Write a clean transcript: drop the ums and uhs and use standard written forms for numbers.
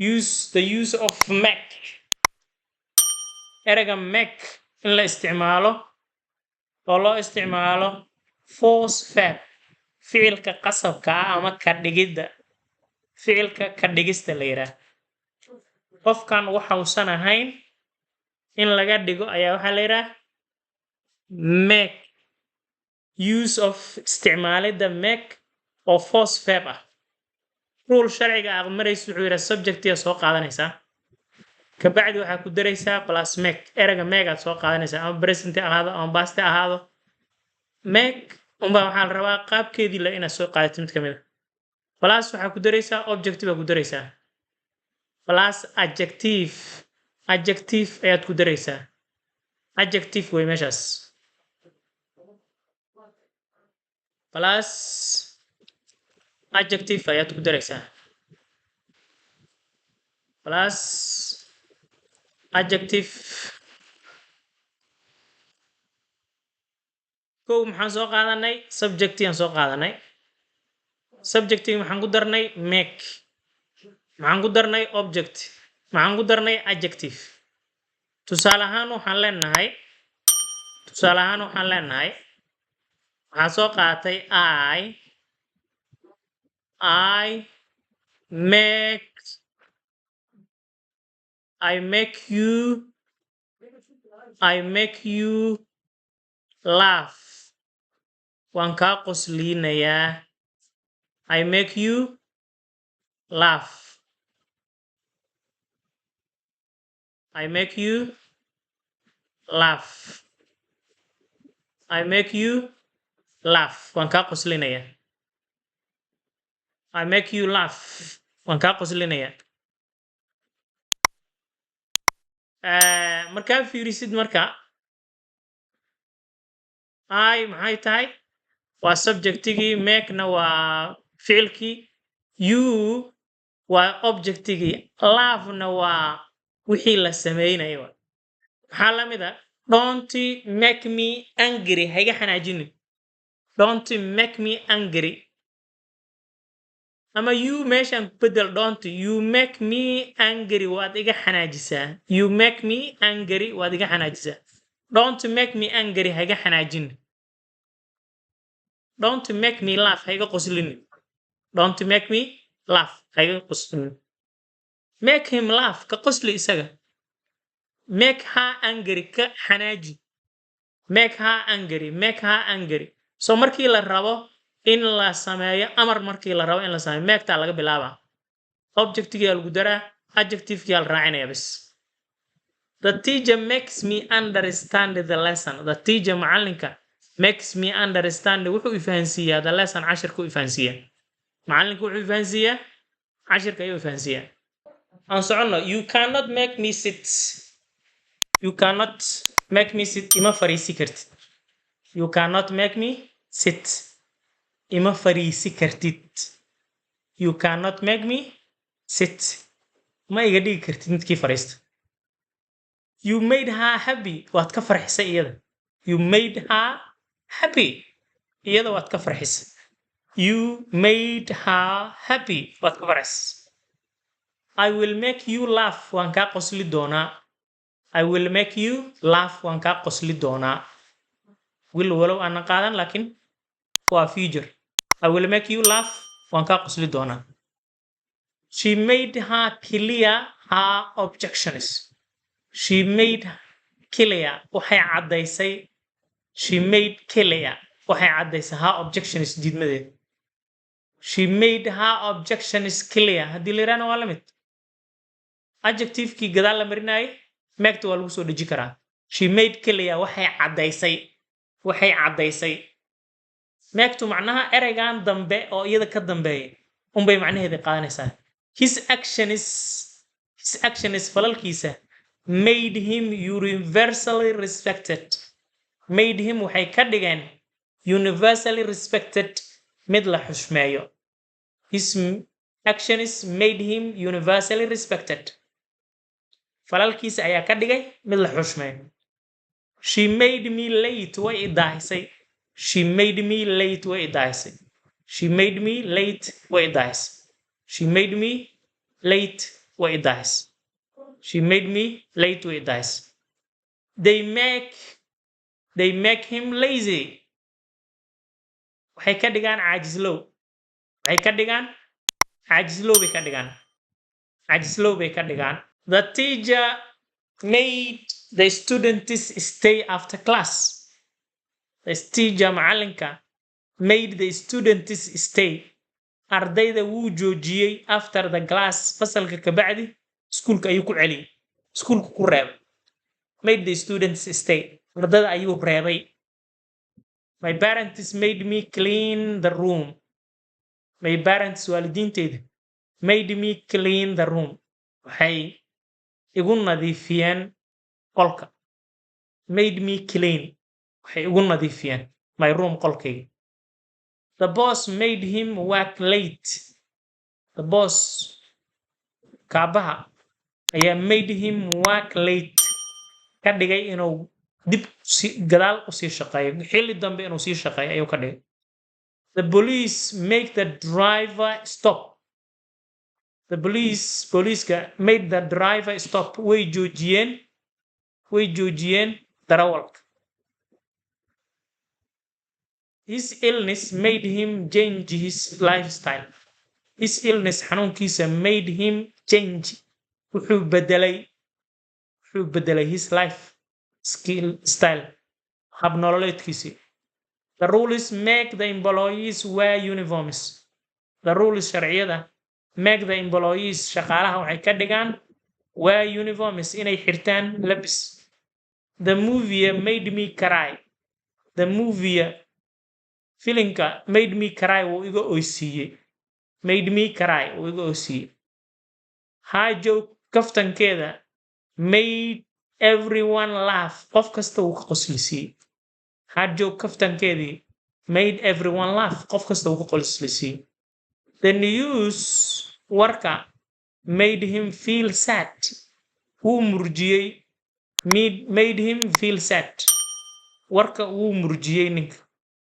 the use of make erayga make in la isticmaalo oo loo isticmaalo force verb ficilka qasabka ah ama ka dhigidda ficilka ka dhigista la yiraahdo qofkan waxa uusan ahayn in laga dhigo ayaa waxa la yiraahdaa make use of isticmaalida make oo force verb ah rule sharciga aad marayso wuxuu yiraahdaa subject-iga soo qaadanaysaa kabacdi waxa ku daraysaa plus make erayga make aad soo qaadanaysaa ama present ahaado ama past ahaado make waxa la rabaa qaabkeedii la inaad soo qaadato mid kamid ah plus waxa ku daraysaa objective ku daraysaa plus adjective ayaad ku daraysaa adjective way meeshaas plus adjective ayaad ku daraysaa plus adjective maxaan soo qaadanay subject-iyan soo qaadanay subject-iga maxaan ku darnay make maxaan ku darnay object maxaan ku darnay adjective tusaale ahaan waxaan leenahay waxaan soo qaatay I make you laugh waan kaa qoslinayaa I make you laugh I make you laugh I make you laugh waan kaa qoslinayaa I make you laugh waan kaa qoslinayaa markaa fiirisid marka maxay tahay waa subjectigii make-na waa ficilkii you waa objectigii laugh-na waa wixii la sameynayo maxaa la mid ah don't make me angry hayga xanaajinin don't make me angry ama you meeshan bedel don't you make me angry waad iga xanaajisaa you make me angry waad iga xanaajisaa don't make me angry hayga xanaajin don't make me laugh hayga qoslin don't make me laugh hayga qoslin make him laugh ka qosli isaga make her angry ka xanaaji make her angry so markii la rabo in la sameeyo amar markii la rabo in la sameeyo make ta laga bilaabaa object-iga lagu daraa adjective-iga la raacinaya bas the teacher makes me understand the lesson the teacher macallinka makes me understand wuxuu ifahansiiyaa the lesson cashirku ifahansiiyaa macallinka wuxuu ifahansiiyaa cashirka ayuu ifahansiiyaa aan socono you cannot make me sit ima fariisi kartid you cannot make me sit ima fariisi kartid you cannot make me sit ma iga dhigi kartid midkii fariista you made her happy waad ka farxisay iyada you made her happy iyada waad ka farxisay you made her happy waad ka farxisay I will make you laugh waan kaa qosli doonaa I will make you laugh waan kaa qosli doonaa will walow aan qaadan laakiin waa future I will make you laugh waan kaa qosli doonaa she made her clear her objections she made clear waxay caddaysay she made clear waxay caddaysay her objections diidmadeed she made her objections clear haddii la yiraahdo waa la mid adjective-kii gadaal la marinayay make-ta waa lagu soo dheji karaa she made clear waxay caddaysay make-tu macnaha eraygan dambe oo iyada ka dambeeya unbay macnaheeda qaadanaysaa his actions falalkiisa made him universally respected made him waxay ka dhigeen universally respected mid la xushmeeyo his actions made him universally respected falalkiisa ayaa ka dhigay mid la xushmeeyo she made me late way idaahisay she made me late way idaahisay she made me late way idaahisay she made me late way dies. She made me late way dies. They make him lazy. Waxay ka dhigaan caajislow. Waxay ka dhigaan caajislow bay ka dhigaan. Caajislow bay ka dhigaan. The teacher made the students stay after class. The teacher macalinka made the students stay. Ardayda wuu joojiyey after the class fasalka ka bacdi iskuulka ayuu ku celiyey. Iskuulku ku reebay. Made the students stay. Ardayda ayuu reebay. My parents made me clean the room. My parents waalidiinteyda made me clean the room. Waxay igu nadiifiyeen qolka. Made me clean. Waxay igu nadiifiyeen my room qolkayga. The boss made him work late. The boss kaabaha ayaa made him work late. Ka dhigay inuu dib gadaal u sii shaqeeyo. Xilli dambe inuu sii shaqeeyo ayuu ka dhigay. The police make the driver stop. The police made the driver stop. Way joojiyeen darawalka. His illness made him change his lifestyle. His illness xanuunkiisa made him change. Wuxuu bedelay his life style. Hab nololeedkiisii. The rules make the employees wear uniforms. The rules sharciyada make the employees shaqaalaha waxay ka dhigaan wear uniforms inay xirtaan labis. The movie made me cry. The movie filimka made me cry wuu iga oysiiyey. Made me cry wuu iga oysiiyey. Her joke kaftankeeda made everyone laugh. Qof kasta wuu ka qoslisiiyey. Her joke kaftankeedii made everyone laugh. Qof kasta wuu ka qoslisiiyey. The news warka made him feel sad. Wuu murjiyey. Made him feel sad. Warka wuu murjiyey ninka.